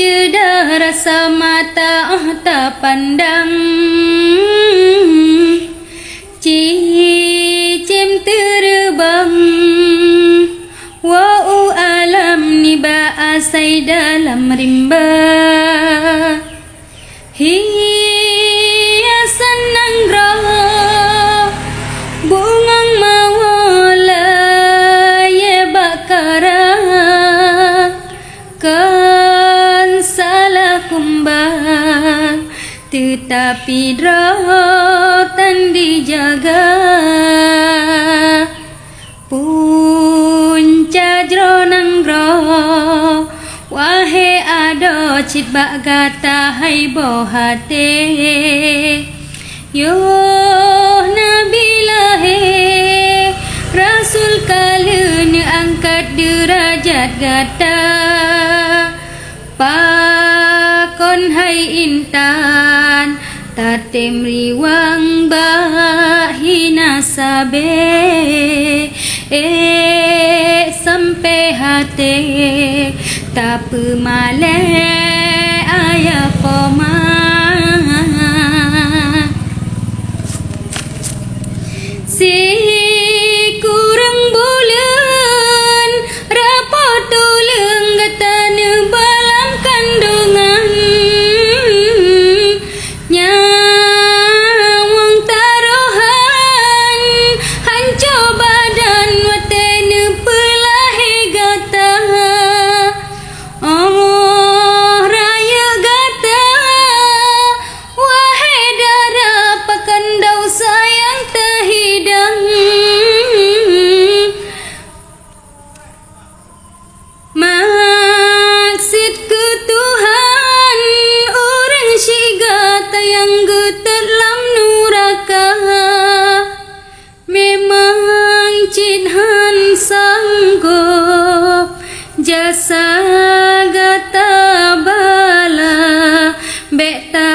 cedah rasa mata tak pandang, cicim terbang. Wa'u alam ni ba'asai dalam rimba, hiasan nanggroh bungang mawala ye bakara kan salah kumbang, tetapi rotan dijaga. Punca jronang groh wahe ado cit bak gata hai bohate, yo nabilahe rasul kalun angkat derajat gata, pakon hai intan tatem riwang bahina sabe, sampai hati tak pemale ayah koma. Si kurang bulan rapot tulung gatan balam kandungan, nyawang taruhan hanco badan waten pelahe gata. Oh raya gata wahai darah pakandau sayang terhidang, maksud ke Tuhan orang syigata yang getet lam nuraka, memang cinhan sanggup jasa gata bala beta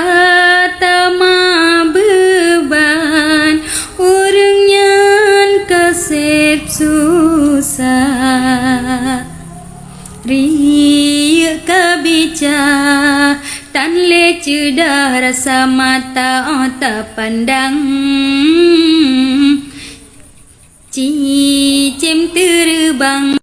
tama beban orang yang kasep susah. Riya kabica tan le cedah rasa mata tak pandang, cicim terbang.